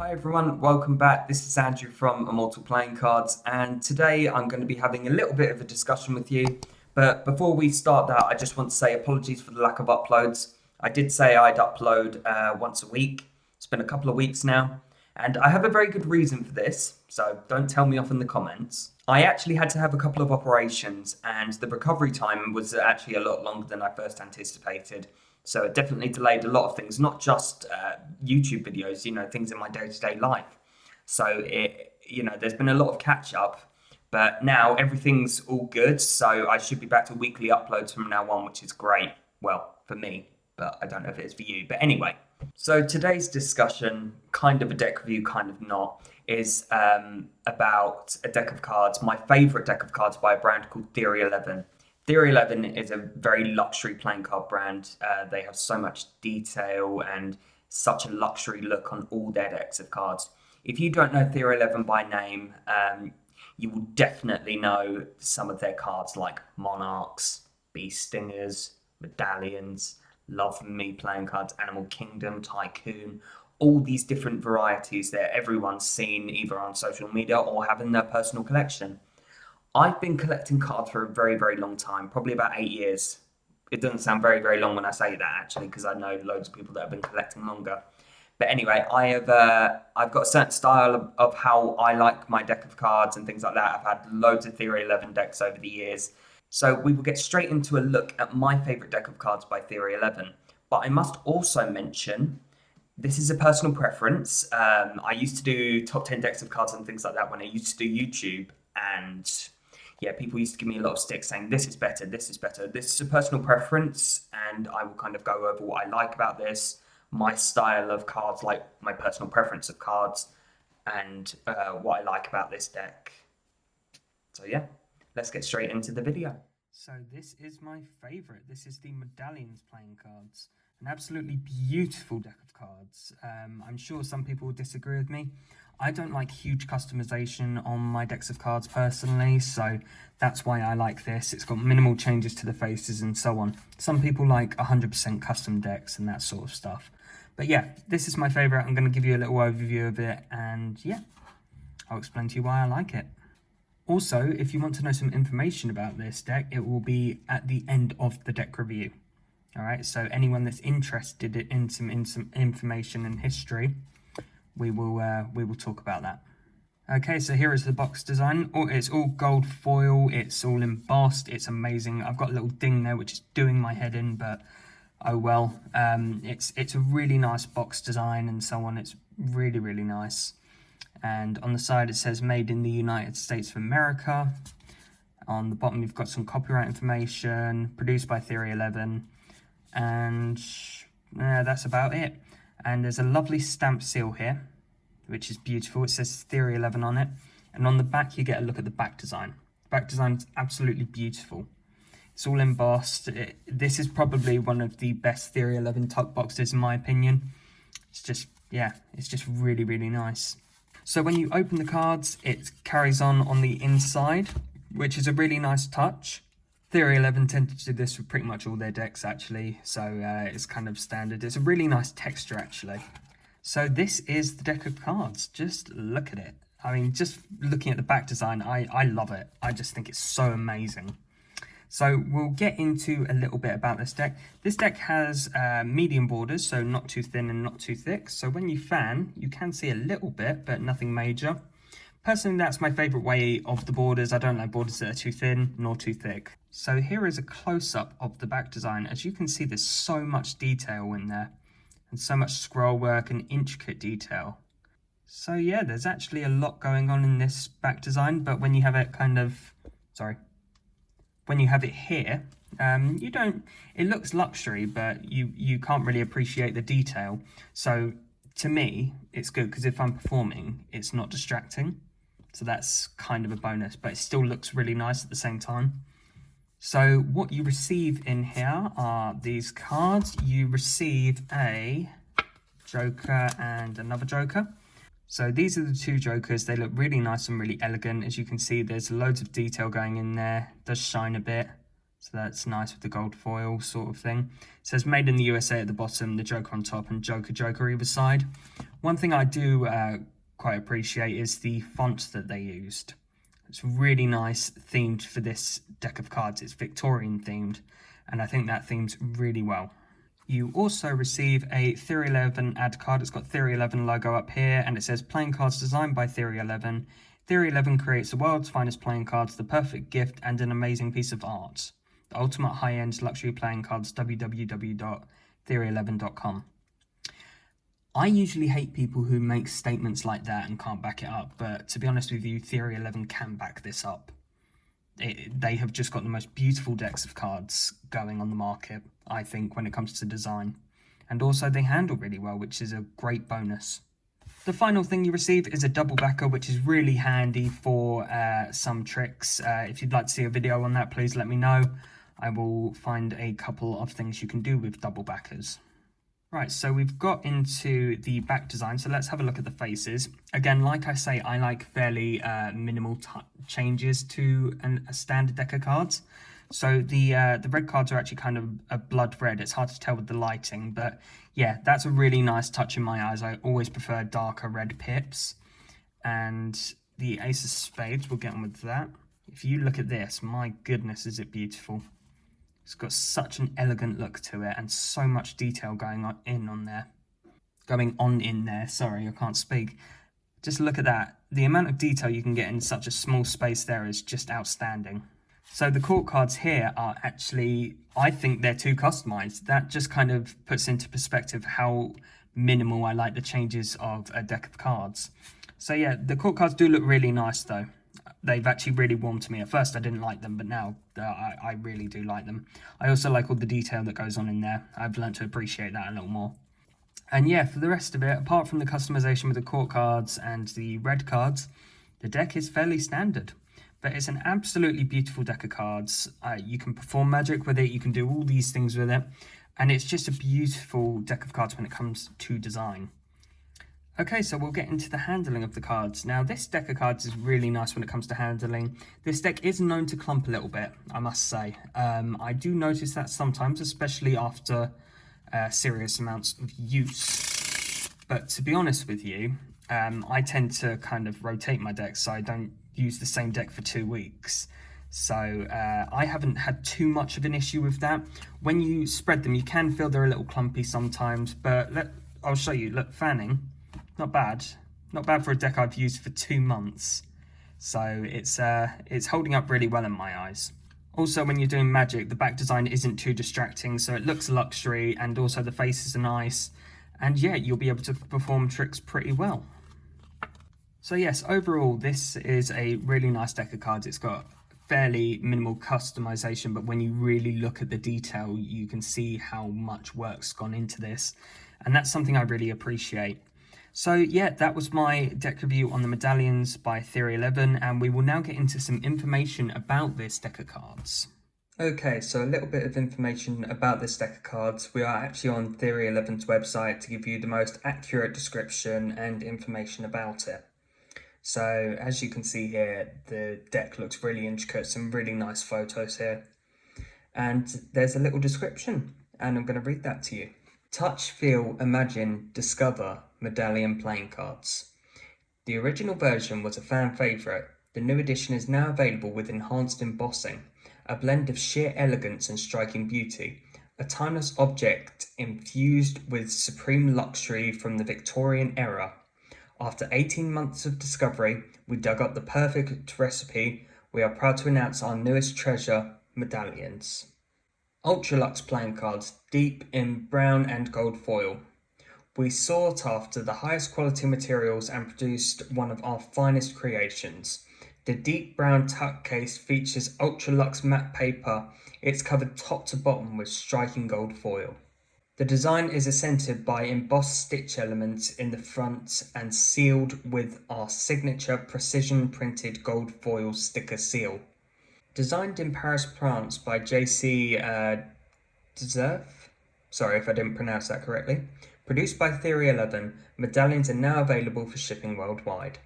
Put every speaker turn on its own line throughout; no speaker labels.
Hi everyone, welcome back. This is Andrew from Immortal Playing Cards, and today I'm going to be having a little bit of a discussion with you. But before we start that, I just want to say apologies for the lack of uploads. I did say I'd upload once a week. It's been a couple of weeks now, and I have a very good reason for this, so don't tell me off in the comments. I actually had to have a couple of operations, and the recovery time was actually a lot longer than I first anticipated. So it definitely delayed a lot of things, not just YouTube videos, things in my day-to-day life. So there's been a lot of catch up, but now everything's all good. So I should be back to weekly uploads from now on, which is great. Well, for me, but I don't know if it is for you. But anyway, so today's discussion, kind of a deck review, kind of not, is about a deck of cards, my favorite deck of cards by a brand called Theory11. Theory11 is a very luxury playing card brand. They have so much detail and such a luxury look on all their decks of cards. If you don't know Theory11 by name, you will definitely know some of their cards like Monarchs, Beast Stingers, Medallions, Love Me playing cards, Animal Kingdom, Tycoon, all these different varieties that everyone's seen either on social media or have in their personal collection. I've been collecting cards for a very, very long time, probably about 8 years. It doesn't sound very, very long when I say that, actually, because I know loads of people that have been collecting longer. But anyway, I've got a certain style of how I like my deck of cards and things like that. I've had loads of Theory11 decks over the years. So we will get straight into a look at my favourite deck of cards by Theory11. But I must also mention, this is a personal preference. I used to do top 10 decks of cards and things like that when I used to do YouTube, and yeah, people used to give me a lot of stick saying this is better, this is better. This is a personal preference, and I will kind of go over what I like about this, my style of cards, like my personal preference of cards, and what I like about this deck. So yeah, let's get straight into the video. So this is my favorite. This is the Medallions playing cards. An absolutely beautiful deck of cards. I'm sure some people will disagree with me. I don't like huge customization on my decks of cards personally, so that's why I like this. It's got minimal changes to the faces and so on. Some people like 100% custom decks and that sort of stuff. But yeah, this is my favorite. I'm going to give you a little overview of it, and yeah, I'll explain to you why I like it. Also, if you want to know some information about this deck, it will be at the end of the deck review. All right, so anyone that's interested in some information and history, we will talk about that. Okay, so here is the box design. It's all gold foil. It's all embossed. It's amazing. I've got a little ding there which is doing my head in, but oh well. It's a really nice box design and so on. It's really, really nice. And on the side it says made in the United States of America. On the bottom you've got some copyright information, produced by Theory11, and that's about it. And there's a lovely stamp seal here, which is beautiful. It says Theory11 on it, and on the back you get a look at the back design. The back design is absolutely beautiful. It's all embossed. This is probably one of the best Theory11 tuck boxes in my opinion. It's just, yeah, it's just really, really nice. So when you open the cards, it carries on the inside, which is a really nice touch. Theory11 tended to do this with pretty much all their decks actually, so it's kind of standard. It's a really nice texture actually. So this is the deck of cards. Just look at it. I mean, just looking at the back design, I love it. I just think it's so amazing. So we'll get into a little bit about this deck. This deck has medium borders, so not too thin and not too thick. So when you fan, you can see a little bit, but nothing major. Personally, that's my favorite way of the borders. I don't like borders that are too thin nor too thick. So here is a close-up of the back design. As you can see, there's so much detail in there and so much scroll work and intricate detail. So yeah, there's actually a lot going on in this back design, but when you have it when you have it here, it looks luxury, but you can't really appreciate the detail. So to me, it's good because if I'm performing, it's not distracting. So that's kind of a bonus, but it still looks really nice at the same time. So what you receive in here are these cards. You receive a Joker and another Joker. So these are the two Jokers. They look really nice and really elegant. As you can see, there's loads of detail going in there. It does shine a bit. So that's nice with the gold foil sort of thing. It says made in the USA at the bottom, the Joker on top, and Joker either side.
One thing I do quite appreciate is the font that they used. It's really nice themed for this deck of cards. It's Victorian themed, and I think that themes really well. You also receive a Theory11 ad card. It's got Theory11 logo up here, and it says playing cards designed by Theory11. Theory11 creates the world's finest playing cards, the perfect gift, and an amazing piece of art. The ultimate high-end luxury playing cards, www.theory11.com. I usually hate people who make statements like that and can't back it up, but to be honest with you, Theory11 can back this up. They have just got the most beautiful decks of cards going on the market, I think, when it comes to design. And also they handle really well, which is a great bonus. The final thing you receive is a double backer, which is really handy for some tricks. If you'd like to see a video on that, please let me know. I will find a couple of things you can do with double backers. Right, so we've got into the back design, so let's have a look at the faces. Again, like I say, I like fairly minimal changes to a standard deck of cards. So the red cards are actually kind of a blood red. It's hard to tell with the lighting, but yeah, that's a really nice touch in my eyes. I always prefer darker red pips. And the Ace of Spades, we'll get on with that. If you look at this, my goodness, is it beautiful. It's got such an elegant look to it and so much detail going on in there. Sorry, I can't speak. Just look at that. The amount of detail you can get in such a small space there is just outstanding. So the court cards here are actually, I think they're too customized. That just kind of puts into perspective how minimal I like the changes of a deck of cards. So yeah, the court cards do look really nice though. They've actually really warmed to me. At first I didn't like them, but now I really do like them. I also like all the detail that goes on in there. I've learned to appreciate that a little more. And yeah, for the rest of it, apart from the customization with the court cards and the red cards, the deck is fairly standard. But it's an absolutely beautiful deck of cards. You can perform magic with it, you can do all these things with it, and it's just a beautiful deck of cards when it comes to design. Okay, so we'll get into the handling of the cards. Now, this deck of cards is really nice when it comes to handling. This deck is known to clump a little bit, I must say. I do notice that sometimes, especially after serious amounts of use. But to be honest with you, I tend to kind of rotate my decks, so I don't use the same deck for 2 weeks. So I haven't had too much of an issue with that. When you spread them, you can feel they're a little clumpy sometimes, but I'll show you. Look, fanning. Not bad. Not bad for a deck I've used for 2 months. So it's holding up really well in my eyes. Also, when you're doing magic, the back design isn't too distracting, so it looks luxury, and also the faces are nice. And yeah, you'll be able to perform tricks pretty well. So yes, overall, this is a really nice deck of cards. It's got fairly minimal customization, but when you really look at the detail, you can see how much work's gone into this. And that's something I really appreciate. So yeah, that was my deck review on the medallions by Theory11, and we will now get into some information about this deck of cards.
Okay, so a little bit of information about this deck of cards. We are actually on Theory11's website to give you the most accurate description and information about it. So as you can see here, the deck looks really intricate, some really nice photos here. And there's a little description, and I'm going to read that to you. Touch, feel, imagine, discover medallion playing cards. The original version was a fan favourite. The new edition is now available with enhanced embossing, a blend of sheer elegance and striking beauty, a timeless object infused with supreme luxury from the Victorian era. After 18 months of discovery, we dug up the perfect recipe. We are proud to announce our newest treasure, medallions. Ultra Luxe playing cards, deep in brown and gold foil. We sought after the highest quality materials and produced one of our finest creations. The deep brown tuck case features Ultra Luxe matte paper. It's covered top to bottom with striking gold foil. The design is accented by embossed stitch elements in the front and sealed with our signature precision printed gold foil sticker seal. Designed in Paris, France by JC Deserve. Sorry if I didn't pronounce that correctly. Produced by Theory11, medallions are now available for shipping worldwide.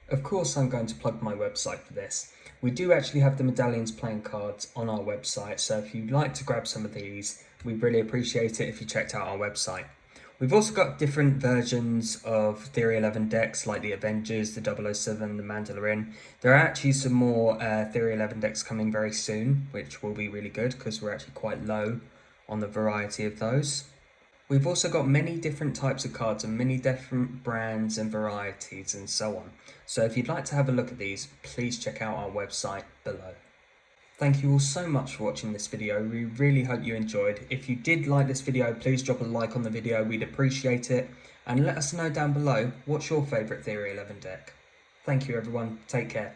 Of course, I'm going to plug my website for this. We do actually have the medallions playing cards on our website, so if you'd like to grab some of these, we'd really appreciate it if you checked out our website. We've also got different versions of Theory11 decks, like the Avengers, the 007, the Mandalorian. There are actually some more Theory11 decks coming very soon, which will be really good because we're actually quite low on the variety of those. We've also got many different types of cards and many different brands and varieties and so on. So if you'd like to have a look at these, please check out our website below. Thank you all so much for watching this video. We really hope you enjoyed. If you did like this video, please drop a like on the video. We'd appreciate it. And let us know down below, what's your favourite Theory11 deck? Thank you everyone. Take care.